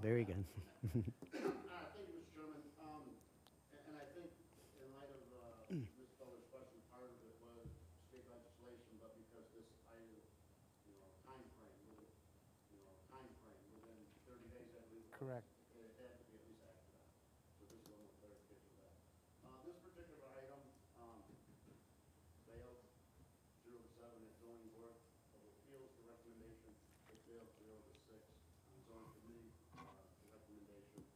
Very good. Thank you, Mr. Chairman. And I think in light of Ms. Feller's question, part of it was state legislation, but because this item, time frame, within 30 days, I believe. Correct. It had to be at least acted on. So this is a little clarification of that. This particular item failed 0 to 7 at zoning board of appeals. The recommendation, it failed 0 to 6 on zoning committee. The recommendation.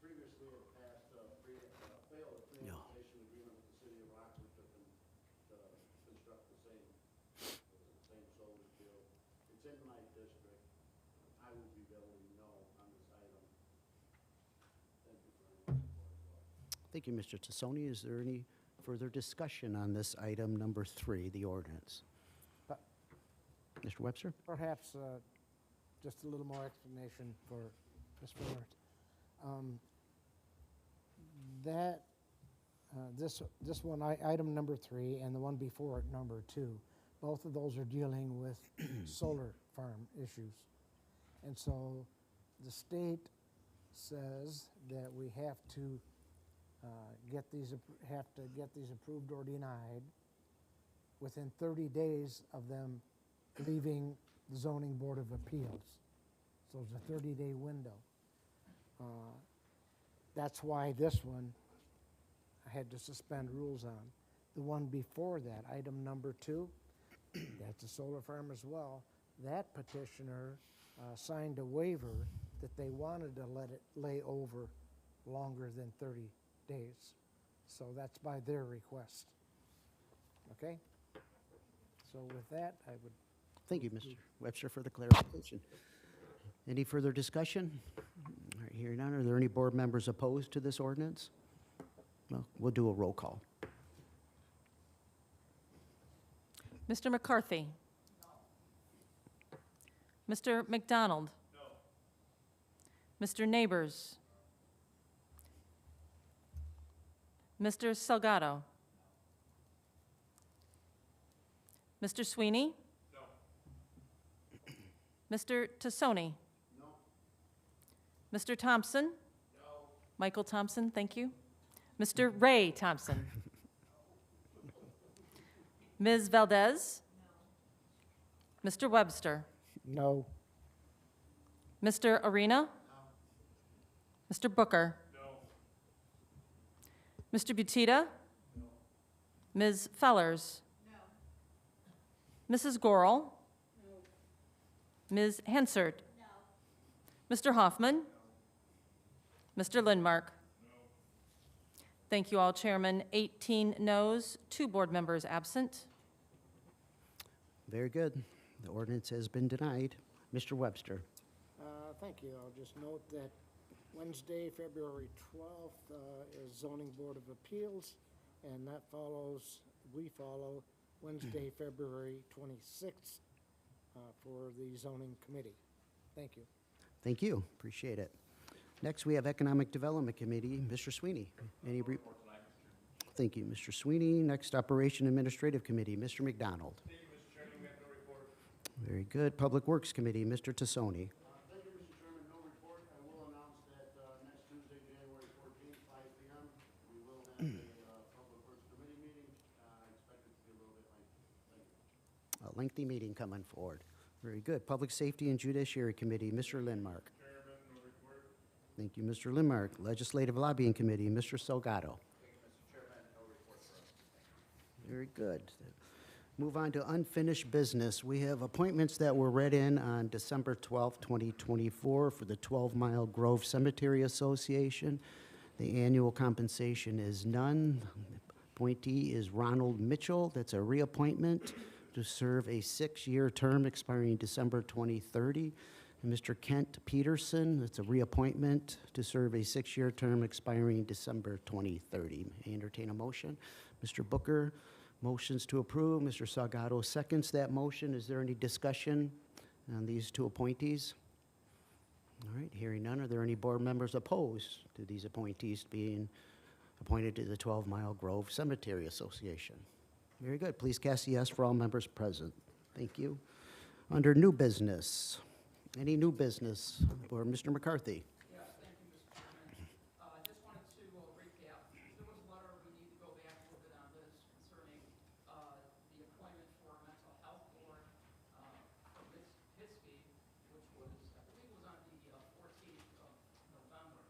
Previously, it passed failed a pre-annexation agreement with the city of Rockford to construct the same solar field. It's in my district. I will be voting no on this item. Thank you for your support. Thank you, Mr. Tassoni. Is there any further discussion on this item number 3, the ordinance? But Mr. Webster? perhaps just a little more explanation for Ms. Fuller. This one, item number 3, and the one before it, number 2, both of those are dealing with solar farm issues. And so the state says that we have to get these approved or denied within 30 days of them leaving the zoning board of appeals. So it's a 30-day window. That's why this one I had to suspend rules on. The one before that, item number 2, that's a solar farm as well. That petitioner signed a waiver that they wanted to let it lay over longer than 30 days. So that's by their request. Okay? So with that, I would. Thank you, Mr. Webster, for the clarification. Any further discussion? All right, hearing none, are there any board members opposed to this ordinance? Well, we'll do a roll call. Mr. McCarthy? No. Mr. McDonald? No. Mr. Neighbors? Mr. Salgado? Mr. Sweeney? No. Mr. Tassoni? No. Mr. Thompson? No. Michael Thompson, thank you. Mr. Ray Thompson? Ms. Valdez? No. Mr. Webster? No. Mr. Arena? No. Mr. Booker? No. Mr. Butita? No. Ms. Fellers? No. Mrs. Gorel? No. Ms. Hensert? No. Mr. Hoffman? No. Mr. Lindmark? Thank you all, Chairman. 18 noes, 2 board members absent. Very good. The ordinance has been denied. Mr. Webster? Thank you. I'll just note that Wednesday, February 12th is Zoning Board of Appeals, and that we follow Wednesday, February 26th for the Zoning Committee. Thank you. Thank you. Appreciate it. Next, we have Economic Development Committee. Mr. Sweeney. Thank you, Mr. Sweeney. Next, Operation Administrative Committee. Mr. McDonald. Thank you, Mr. Chairman. We have no report. Very good. Public Works Committee. Mr. Tassoni. Thank you, Mr. Chairman. No report. I will announce that next Tuesday, January 14th, 5 p.m., we will have a Public Works Committee meeting. I expect it to be a little bit lengthy. Thank you. A lengthy meeting coming forward. Very good. Public Safety and Judiciary Committee. Mr. Lindmark. Chairman, no report. Thank you, Mr. Lindmark. Legislative Lobbying Committee. Mr. Salgado. Thank you, Mr. Chairman. No report for us. Very good. Move on to unfinished business. We have appointments that were read in on December 12th, 2024 for the 12 Mile Grove Cemetery Association. The annual compensation is none. Appointee is Ronald Mitchell. That's a reappointment to serve a 6-year term expiring December 2030. And Mr. Kent Peterson, that's a reappointment to serve a 6-year term expiring December 2030. May I entertain a motion? Mr. Booker motions to approve. Mr. Salgado seconds that motion. Is there any discussion on these 2 appointees? All right, hearing none, are there any board members opposed to these appointees being appointed to the 12 Mile Grove Cemetery Association? Very good. Please cast a yes for all members present. Thank you. Under new business, Any new business for Mr. McCarthy? Yes, thank you, Mr. Chairman. Just wanted to recap. There was a letter, we need to go back a little bit on this concerning the appointment for a mental health board for Ms. Hiskey, which was, I believe was on the 14th of November.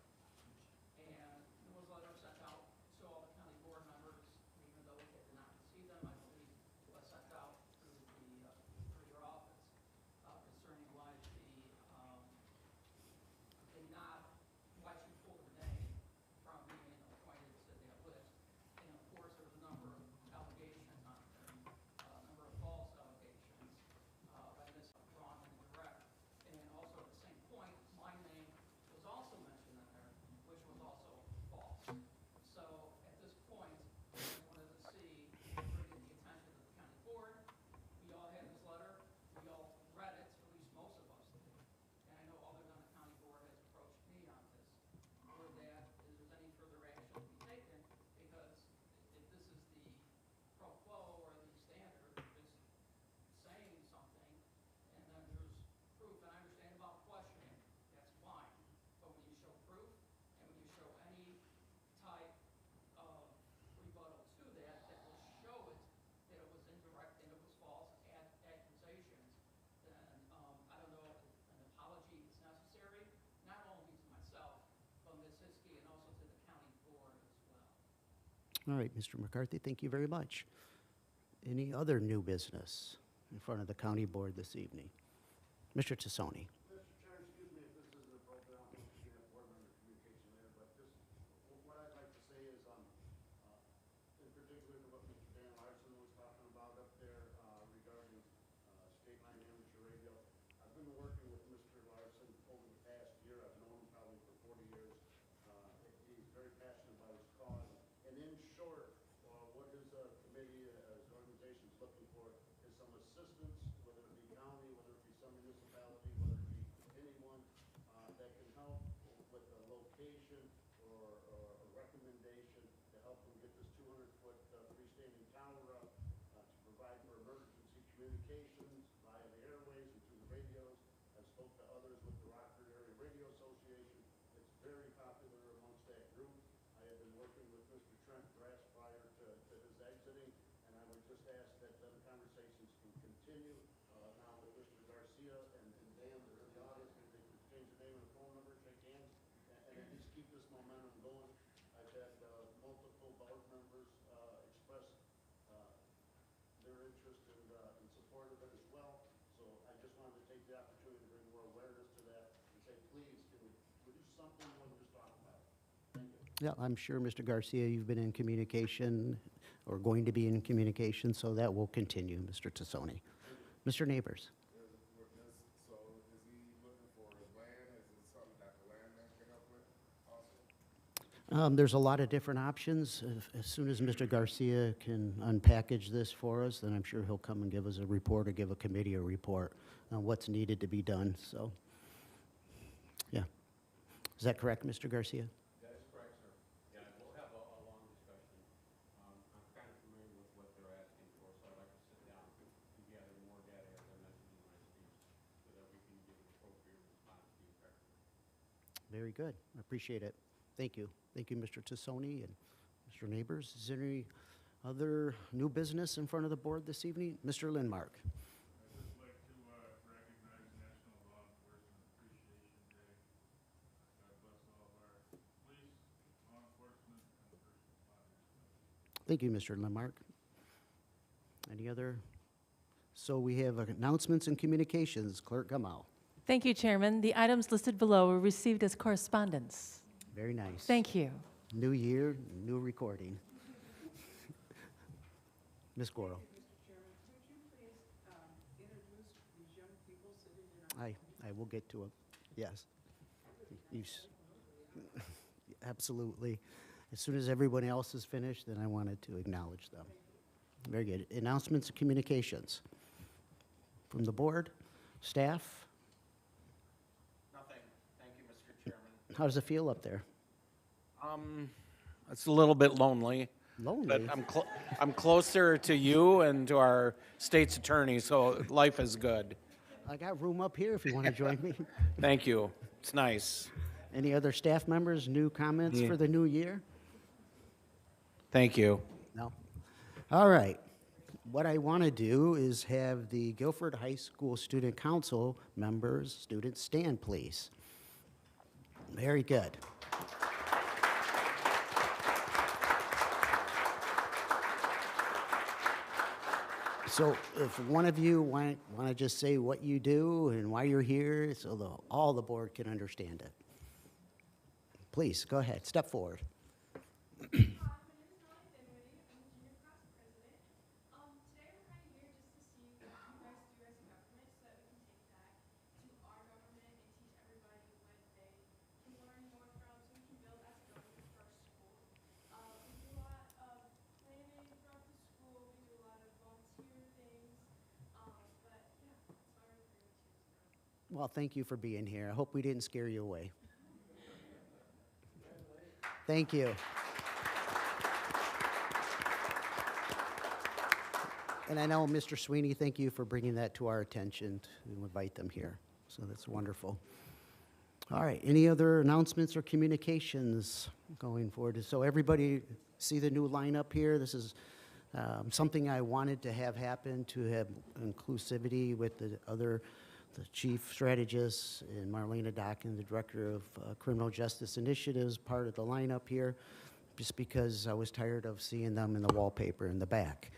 And there was a letter sent out to all the county board members, even though we did not receive them, I believe, was sent out through through your office concerning why why she pulled her name from being appointed to that list. And of course, there was a number of allegations on there, a number of false allegations by Ms. Braun and direct. And also at the same point, my name was also mentioned in there, which was also false. So at this point, I just wanted to see, bring it to the attention of the county board. We all had this letter, we all read it, at least most of us did. And I know other than the county board has approached me on this, or that if there's any further action to be taken, because if this is the pro quo or the standard, just saying something, and then there's proof, and I understand about questioning, that's fine. But when you show proof, and when you show any type of rebuttal to that, that will show it, that it was indirect and it was false accusations, then I don't know if an apology is necessary, not only to myself, but Ms. Hiskey and also to the county board as well. All right, Mr. McCarthy, thank you very much. Any other new business in front of the county board this evening? Mr. Tassoni. Mr. Chair, excuse me if this isn't appropriate, I don't think we have board member communication there, but just, what I'd like to say is, in particular to what Mr. Dan Larson was talking about up there, regarding, state line amateur radio. I've been working with Mr. Larson over the past year, I've known him probably for 40 years. He's very passionate about his cause, and in short, what his, committee, his organization is looking for is some assistance, whether it be county, whether it be some municipality, whether it be anyone, that can help with a location or a recommendation to help them get this 200-foot freestanding tower up, to provide for emergency communications via the airways and through the radios. I've spoke to others with the Rockford Area Radio Association. It's very popular amongst that group. I have been working with Mr. Trent Grass prior to his exiting, and I would just ask that the conversations can continue now with Mr. Garcia and Dan, they're in the audience, maybe they could change the name and the phone number, shake hands, and at least keep this momentum going. I've had multiple board members express their interest in support of it as well. So I just wanted to take the opportunity to bring more awareness to that and say, please, can we do something more than just talk about it? Thank you. Yeah, I'm sure, Mr. Garcia, you've been in communication or going to be in communication, so that will continue, Mr. Tassoni. Mr. Neighbors. So is he looking for land? Is it something that the landman can help with also? There's a lot of different options. As soon as Mr. Garcia can unpackage this for us, then I'm sure he'll come and give us a report or give a committee a report on what's needed to be done, so, yeah. Is that correct, Mr. Garcia? That is correct, sir. Yeah, we'll have a long discussion. I'm kind of familiar with what they're asking for, so I'd like to sit down and gather more data, as I mentioned in my speech, so that we can give an appropriate response to you effectively. Very good. I appreciate it. Thank you. Thank you, Mr. Tassoni and Mr. Neighbors. Is there any other new business in front of the board this evening? Mr. Lindmark. I'd just like to recognize National Law Enforcement Appreciation Day. God bless all of our police, law enforcement, and first responders. Thank you, Mr. Lindmark. Any other? So we have announcements and communications. Clerk Gamal. Thank you, Chairman. The items listed below were received as correspondence. Very nice. Thank you. New year, new recording. Ms. Goro. Mr. Chairman, could you please introduce these young people sitting in our... I will get to it. Yes. Absolutely. As soon as everyone else is finished, then I wanted to acknowledge them. Very good. Announcements and communications. From the board, staff, Nothing. Thank you, Mr. Chairman. how does it feel up there? It's a little bit lonely, Lonely? but I'm closer to you and to our state's attorney, so life is good. I got room up here if you want to join me. Thank you. It's nice. Any other staff members, new comments Yeah. for the new year? Thank you. No? All right. What I want to do is have the Guilford High School Student Council members, students stand, please. Very good. So if one of you want to just say what you do and why you're here, so all the board can understand it. Please, go ahead, step forward. My name is Molly Dinwiddie. I'm the junior class president. Today we're kind of here just to see what you guys do as a government so that we can take that to our government and teach everybody what they can learn more from so we can build as a government for our school. We do a lot of planning throughout the school. We do a lot of volunteer things. But yeah, that's why we're here too. Well, thank you for being here. I hope we didn't scare you away. Thank you. And I know, Mr. Sweeney, thank you for bringing that to our attention to invite them here. So that's wonderful. All right, any other announcements or communications going forward? So everybody see the new lineup here? This is something I wanted to have happen, to have inclusivity with the chief strategist, and Marlena Dockin, the director of Criminal Justice Initiatives, part of the lineup here, just because I was tired of seeing them in the wallpaper in the back.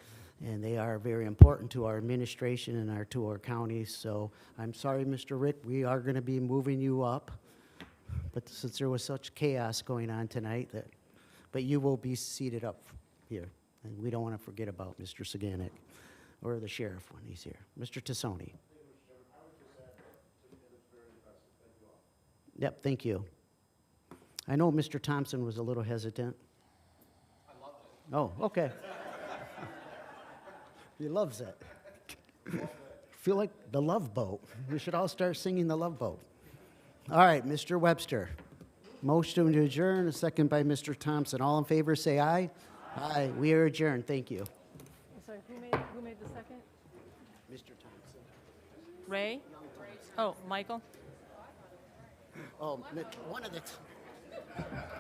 And they are very important to our administration and to our county. So I'm sorry, Mr. Rick, we are going to be moving you up. But since there was such chaos going on tonight, but you will be seated up here. And we don't want to forget about Mr. Saganek or the sheriff when he's here. Mr. Tassoni. Yep, thank you. I know Mr. Thompson was a little hesitant. I love it. Oh, okay. He loves it. Feel like the Love Boat. We should all start singing the Love Boat. All right, Mr. Webster. Motion to adjourn, a second by Mr. Thompson. All in favor, say aye. Aye. We are adjourned. Thank you. I'm sorry, who made the second? Mr. Thompson. Ray? Oh, Michael? Oh, one of the.